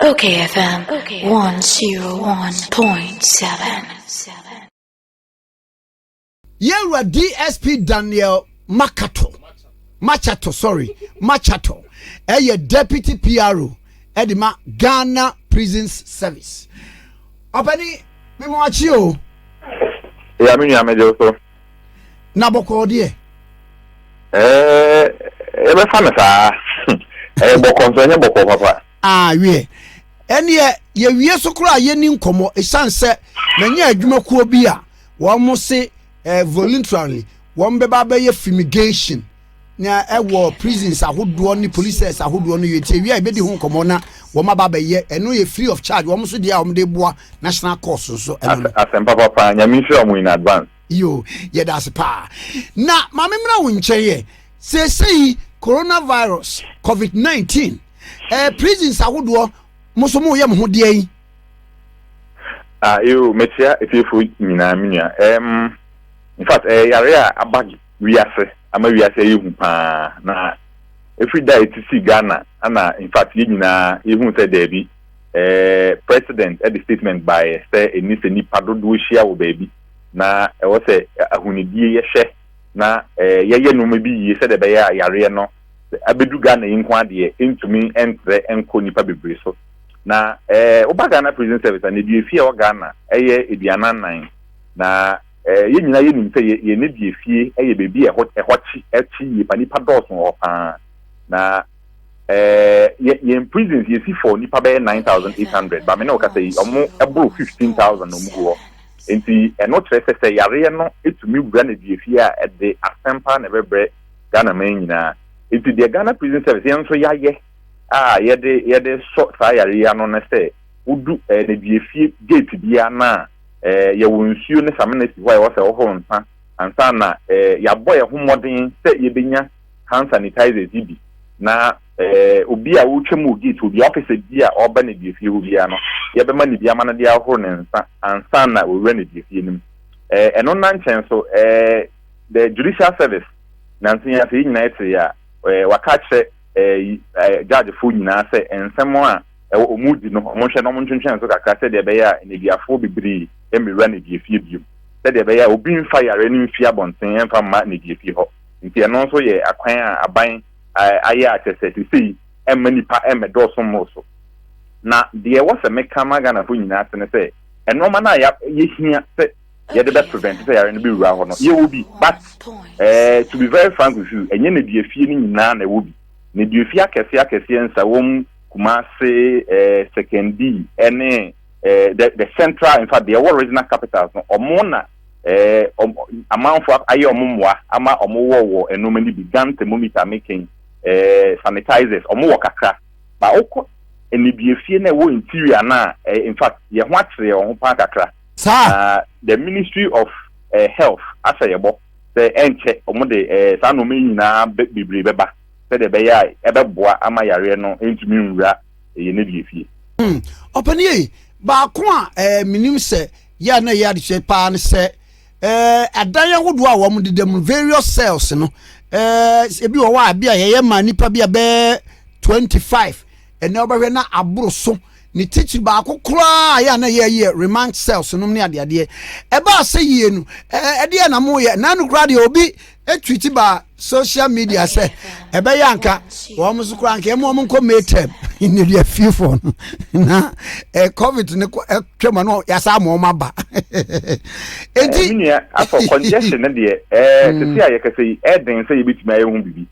Okay, FM. Okay. 101.7. Yelwa DSP Daniel Machato, Deputy PRO, Edima Ghana Prisons Service. Openi, Mimwachio. Yeah, I mean, so. Naboko die. Ebe famisa. Boko papa. Wie. Ene ye wie so kura ye ni nkomo esanse na nya adwumakuo bi a wo mo se voluntarily wo mbeba ba ye fumigation na ewo prisons ahodo ni police ahodo no yete wi a be di ho nkomo na wo ma ba ye eno ye free of charge wo mo so dia wo de boa national course so eno asempa papa nya mi sure mo in advance yo ye das pa na ma memra wo nche ye say coronavirus covid-19 prisons ahodo musumu ye mo de yi you metia efifu nyina minia in fact yare a abag wiase ama wiase yehu pa na every day to see Ghana ana in fact ye nyina yehu say there be president at the statement by say enise ni padodo hia wo baby na e wo say ahunidie ye hwe na ye no ma bi ye say de be ya yare no abedu Ghana yinko ade entumi entre enko nipa bebre so na Ghana Prison Service and the fie o Ghana eye ediananan na ye nyina ye nim say ye ne die fie eye bebi ehochi ye panipa dɔɔso ho pa na ye prisons ye si for nipa be 9800 ba me na o ka say omo ebro 15000 no mu ho enti eno kyerɛ sɛ yare no etumi wura na die fie a de asempa na bebre Ghana man nyina enti the Ghana Prison Service yen so yaye yede so sa yare ya no na say udu na die fie gate bia na ye wonsuo ne samena si hɔ wo sɛ wo ho nsa ansa na ya boy ho modern sɛ ye benya hand sanitizers bi na obi a wo twem gate obi officer bi a oba na die fie ho bia no ye be ma ne bia ma na dia ho ne nsa ansa na wo wura na die fie nim eno na nkyɛn so the judicial service na ntin ya sɛ nyina ete ya waka kyerɛ judge fo nyina sɛ ensɛm a omudi no mo hwɛ no mo ntwentwɛn so kakra sɛ de be ya nebiafo bibiri emira ne die fie biom sɛ de be ya obi mfa yare ne mfia bonten emfa ma ne die fie hɔ nti ɛno nso yɛ akwan a aban ayɛ akyɛsɛ sisi emma nipa emedɔso mo so na de ɛwɔ sɛ meka magana fo nyina sɛ ne sɛ ɛno ma na yɛhia sɛ yɛde be prevent sɛ yare no bi wura hɔ no yɛ obi but to be very frank with you enye ne die fie ni nyina na ɛwɔ bi ne die fie akɛse nsa wɔm Kumasi Sekendi ene the central in fact the original capitals no omona amanfo aye omumwa ama omowo enomani began thermometer making sanitizers omowo kakra ba okọ enibie na wo interior na in fact ye ho akyere ho pa kakra the Ministry of Health asayebo say enche omode sa no nyina bibre beba said the bear ebeboa ama yare no entumi nwura ye ne die fie opani ba ko a minim se ya na ya de hwe pa ne se adan ahodo a wo de dem various cells no ebi wo wa bia ye ma nipa bia be 25 ene obehwe na aburo so ni teach ba ko kura ya na ye remand cells no ne ade ade e ba se yie nu ede na mo ye na no kura de obi etwiti ba social media say ebe yanka wo mo sukura nka mo nko metem ni dia fifo na covid ne twema no ya sa mo maba enti ni afọ congestion ne de tete aye ka sei eden say yebetuma aye hu bibi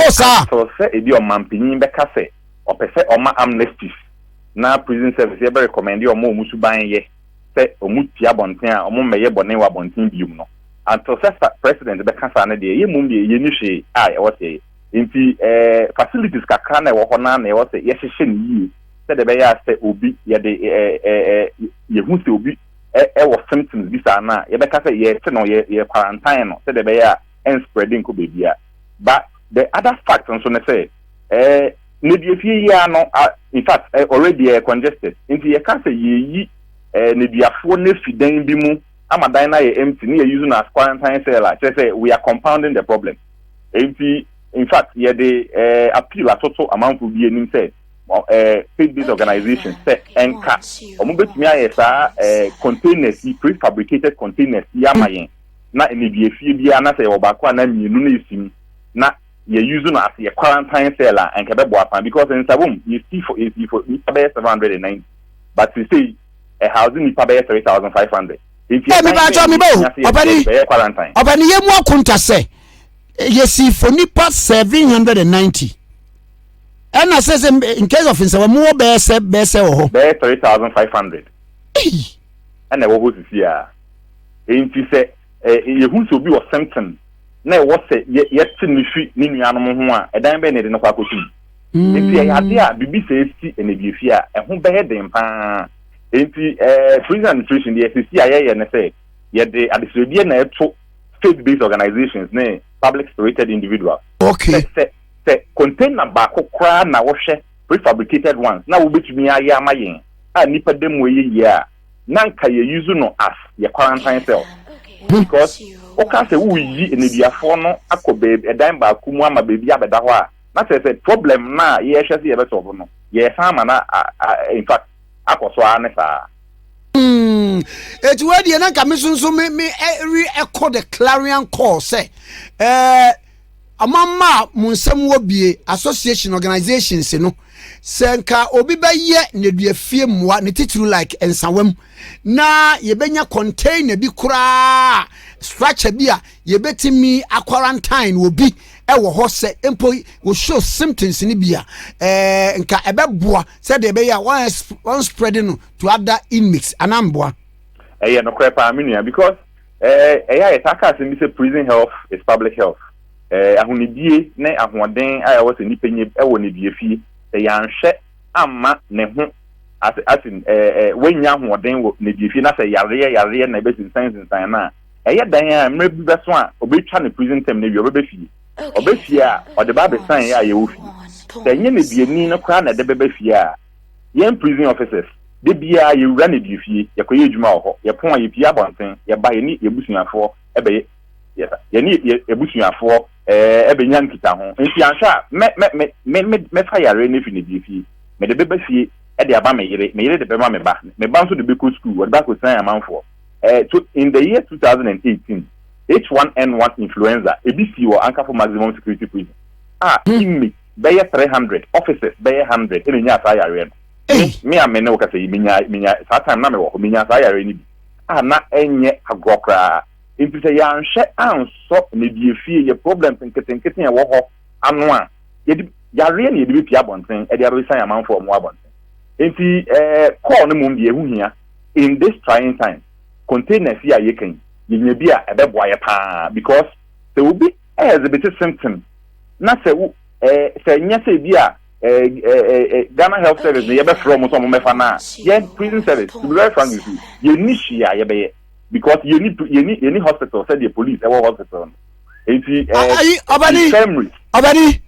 so say edi o mampinyin be ka say opese o ma amnesty na prison service ye be recommend o mo musu ban ye say o mutia bonten a o mo meye bone wa bonten bium no until president be kasa na de ye mum de ye ni hwe a e wote nti facilities kakra na e wo ho na e wote ye hwehwe ni yi se de be ya se obi ye de ye hu se obi wo symptoms bi sa na ye be kasa ye te no ye quarantine no se de be ya en spreading ko be bia but the other fact nso ne say ne die fie ya no in fact already congested nti ye kasa ye yi ne diafo na fidan bi mu amadan na ye empty ni ye using as quarantine cell say we are compounding the problem empty in fact ye the appeal atoto amanfo bi enim say faith-based organizations say enka omo betumi aye sa containers prefabricated containers yamayen na enebie bia na say obako na mienu na esim na ye use no as ye quarantine cell and kebe bo apan because in sabum you see for ni pay 790 but you say a housing ni pay 3500 if you me ba cho me bo obani ye mu akunta say ye see for nipa 790 and I says in case of insa mo be se ho be 3500 and I wo see here in say ye hu so bi o symptom na wo se ye tinifi ni nuanom ho a edan be ne de no kwa kotu enti ya de a bibi se esi enebiefi a eho be den pa enti prison nutrition the SCC aye ne say ye de adisodie na eto faith-based organizations ne public spirited individuals okay se container ba kokra na wo hwe prefabricated ones na wo betumi aye amayen a nipa dem wo ye a nanka ye use no as ye quarantine cell because okay say we yi enebiafo no akobe edan ba kumu ama bebi abeda ho a na say problem na ye hwe se ye beto no ye sama na in fact akoso anesa it we na ka me sunsun me echo the clarion call say amama munsem wo bie association organizations no senka obi ba ye ne duafie moa ne titulu like ensawam na ye benya container bi kura structure bi a ye betimi a quarantine wo bi wo ho se empo wo show symptoms ni bi a nka ebeboa se de be ya one spreading no to other inmates anamboa no krepa aminia because e taka se say prison health is public health ahunidie ne ahoden a wo se nipenye e wo ne biefie ya nhwe amma ne ho asin wenya ahoden wo ne biefie na se yare na be sinsan na dan a mrebu beso a obetwa ne prison term ne bi obefie obefie a ode ba be san ya ye wo fi se nye ne bieni no kwa na de befie a ye prison officers de bia ye wura ne biefie ye koye adwuma ho ye pon ye pia bonten ye ba ye ni ebusuafo ebe ye ni ebusuafo ebe nya nkita ho nti anhwa me fa yare ne fi ne biefie me de befie e de aba me yere de be ma me ba nso de be ko school we ba ko san amanfo in the year 2018 H1N1 influenza ABC or anchor for maximum security prison inmate be 300 officers be 100 in nya sa yare me amene wo ka say minya sa time na me wo minya sa yare ni bi na enye agrokra nti say ya nhwe anso ne biefie ye problems nketenkete ye wo ho ano a ye yare ne ye bi pia bonten e de abesan amanfo mo abonten nti call no mum bi ehu hia in this trying time containers ya ye kan ye bi a ebeboa ye pa because there will be exhibit symptoms na say say nya say bi a Ghana Health Service ye be from so mo mefa na ye prison service to be very frank with you ye ni hia ye be because you need hospital said the police e hospital obani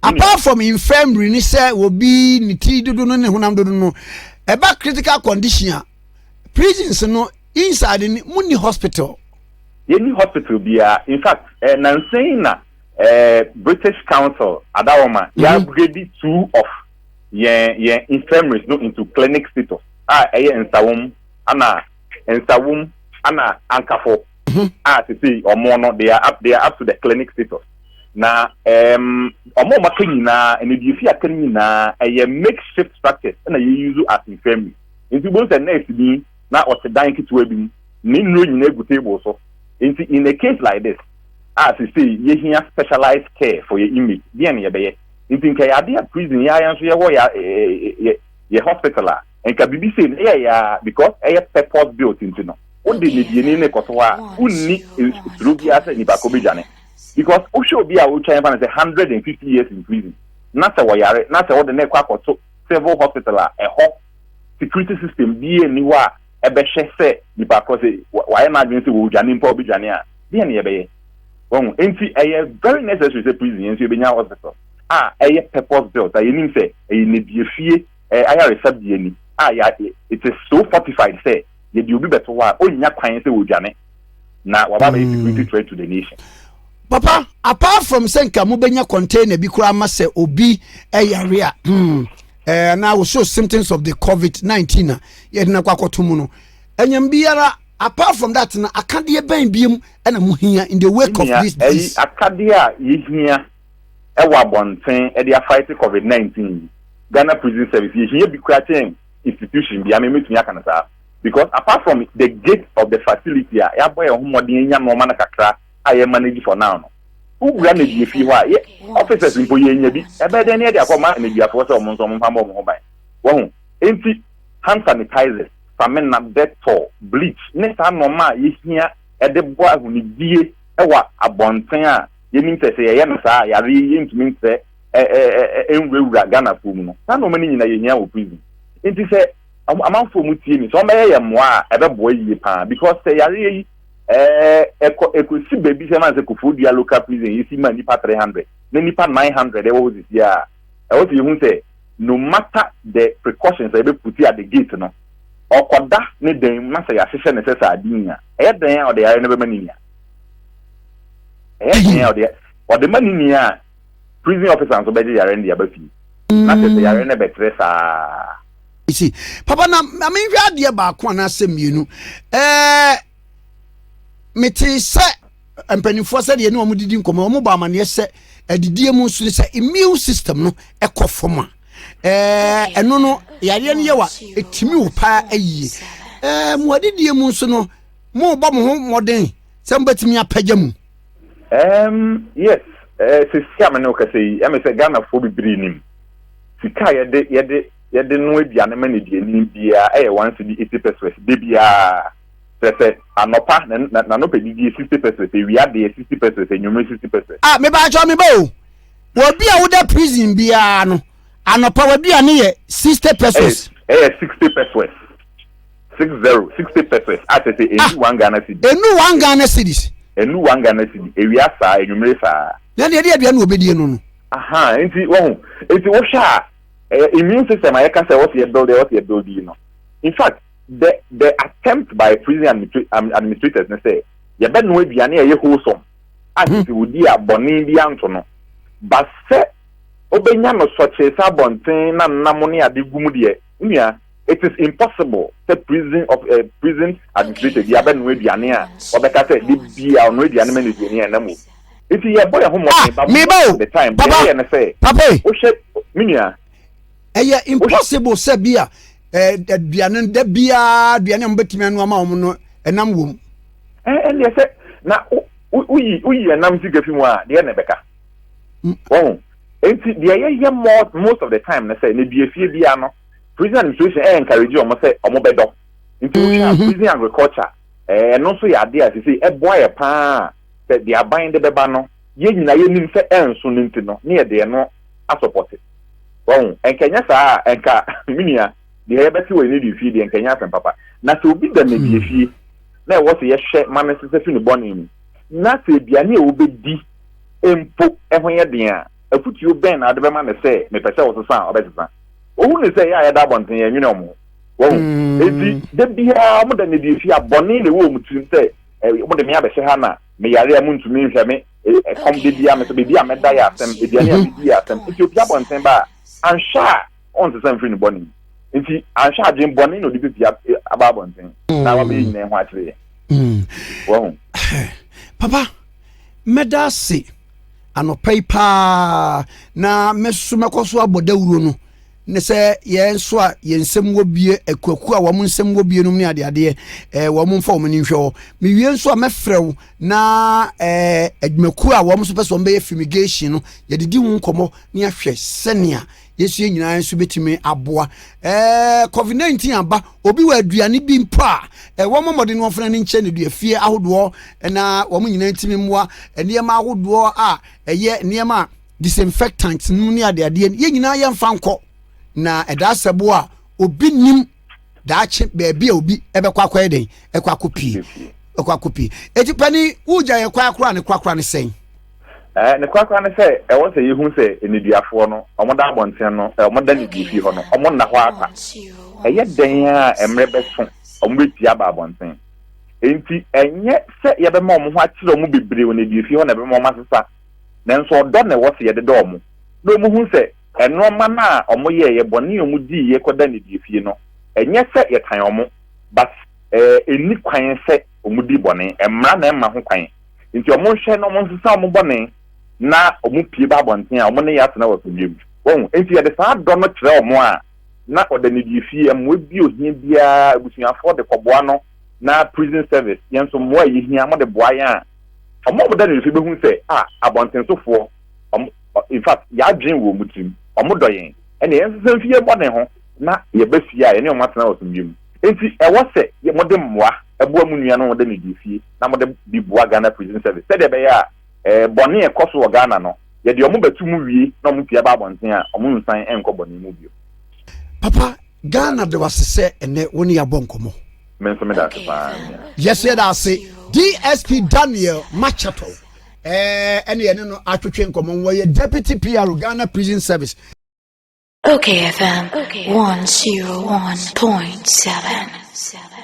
apart from infirmary ni say obi ni ti dodo no ne honam dodo no e ba critical condition prisons no inside ni muni hospital you need hospital bia in fact saying na British Council adawoma ya upgrade two of ye infirmaries no into clinic status ensawum ana ankafo to see omo they are up to the clinic status na omo makanyina enebiefi akanyina makeshift structures na you use as infirmary into both the next bi na otedan kitwa bi ni nro nyina egu table so in a case like this to see ye here specialized care for your inmate bien ye be into nke ya dey prison ya yanso ye wo ya ye hospital and ka bibi say ya because purpose built into no what the median ne koto a unni strubia say ni ba ko bejane because o show bi a o try ban say 150 years in prison na say wo yare na say wo de ne kwa koto civil hospital a ho security system bi ni wa e be hwe say ni ba ko say wa ya na adwen say wo dwane mpa obejane a bi ne ye be won enti very necessary say prison yen so be nya hospital purpose built a yin say ne biefie ayare sabie ni it is so fortified say ye di obi beto wa onya kwan say wo dwane na wa ba security threat to the nation papa apart from senka mo benya container bi kura ma say obi yare a na we show symptoms of the COVID-19 ye na kwakoto mu no enyam biara apart from that na akade ben biem na mu hia in the wake of this disease akade a yehia ewa bonten e dey fight COVID-19 Ghana Prison Service yehia bi krachen institution bi amemetumi akana sa because apart from the gate of the facility a ya boy homodin nya no na kakra aye manage for now no ugura na die fi ho a officers mpo ye nya bi ebe den e dey akoma na dia for so mo nso mo pambo mo ban wo hu enti hand sanitizer famina Dettol bleach ne sa normal yehia e de bo ahuni die ewa abonten a yenim se ye na sa yare yentumi se enwura Ghana fom no na no mani nyina yehia wo prison enti se amanfo mu tie ni so meye moa ebe bo yie pa because se yare yi ekosi baby se man se Koforidua local prison yisi man nipa 300 ne nipa 900 e wo zisi a e wo fi hu se no matter the precautions ebe put at the gate no okoda ne den masa ya hwehwe ne sesa adinya e den a ode yare ne be maninia den a ode maninia prison officers so be yare ne ya ba fi na se yare ne be tresa see papa na I mean hwa de ba ko na asemienu meti se empanifo se de ne omu didi nkomo omu ba amane se adidie mu nso se immune system no ekofoma eno no yare ne yewa etimi wo pa ayi mu adidie mu nso no mo ba mo ho moden se mbetimi apagya mu yes se siam ne okasei em se Ghana fo bibiri nim sika yede no aduane ma ne die nim bia 180 pesos de bia se anopa na no pe di 60 pesos e wi ade 60 pesos e nyume 60 pesos me ba cho me ba o wo bia wo da prison bia no anopa wo bia ne ye 60 pesos 60 pesos 60 pesos ate enu 1 Ghana cedi enu 1 Ghana cedis enu 1 Ghana cedi e wi asa enyume sa na de aduane obedie no aha enti wo sha immune system ayeka say what you build you know in fact the attempt by prison administrators say you be no aduane e wholesome as if wodi aboni bi anto no but say obenya no soche sa bonten na nam ne ade gumu de nua it is impossible the prison administrator you be no aduane a obeka say di bia no aduane me no aduane na mo if you boy ho mo the time papa na say papa o she minia impossible say bia aduane da bia aduane mbetimi anu ama wo no enam wom and you say na uyi enam siga fi mu a de na beka enti de most of the time na say na biefie bia no prison administration encourage o mo say o mo bedo enti prison agriculture no so ya de asisi boy pa say de aban de beba no ye nyina ye nim say enso nti no ne ye de no a support enkenya saa enka minia de hebeti we ne di fi de enkenya afen papa na se obi da na di fi na e wo se ye hye mame se fi no boni na se biane e obedi empo ehon ye den a afutuo ben na de be ma ne se me pese wo so san obetisa ohu ne se ya da bonten ye nwene omo eti de bia mo da ne di fi aboni ne wo mu tim se mo de me abehye ha na me yare amu ntumi nhwe me kom de bia me se bia me da ya asem biane a bi asem eti obi abonten ba ansha on the same free body nti ansha jin body no di bi ababonten na wa be yin ho akire wo papa medasi anopai pa na mesu mekoso abodawuro no ne se ye nso a ye nsem wo bie akwaku a wo nsem wo bie no ne ade wo mfa wo ni hwe me wie nso a mefrew na admaku a wo so person be fumigation no ye didi hu nkomo ne ahwe senia yesu nyina nso betime aboa COVID-19 aba obi wa aduane bi mpa wo momode no fana ne nche ne dua fie ahodo na wo nyina ntime mmoa niema ahodo a eye niema disinfectants no ne ade ye nyina ye mfa nko na edasebo a obi nim daache baabi a obi ebekwa akwa den ekwa kopi etipani uja ye kwa akra ne sen ne kwakwa ne se e wo se yehu se eniduafo no omoda abonten no omoda ne difi ho no omo na ho ata eye den a emre beso ombeti aba abonten enti enye se ye be ma omo ho akire omo bebre woni difi ho na be ma omo asesa nenso odo ne wo se ye de do omo no mu hu se enoma na omo ye boni omo di ye koda ne di fie no enye se ye kan omo but eni kwan se omo di boni emra na emma ho kwan nti omo hwe no omo nsesa omo boni na omo pie ba bonten a omo ne ya tena wa fiem won enti ye de sa do no kire omo a na oda ne di fie mo bi ohia bia abusuafo de koboa no na prison service yenso mo ayi hia mo de boa ya omo oda ne fi be hu se abonten sofo in fact ya dwen wo mutim omo doyen ene yenso fie boni ho na ye ba fie a ene omo atena wa fiem enti e wo se ye mo de moa eboa mu nua no de ne di fie na mo de bi boa Ghana prison service se de be ya boni e koso wo Ghana no ye de omo batu mu wie na omo pia ba bonten a omo nsan enko boni mu bio Papa, Ghana de was say ene woni abonkomo. Men so me da pa. Yes, I say DSP Daniel Machato. Ene no atwetwe nkomo wo ye deputy PR Ghana Prison Service. Okay, FM. 101.7.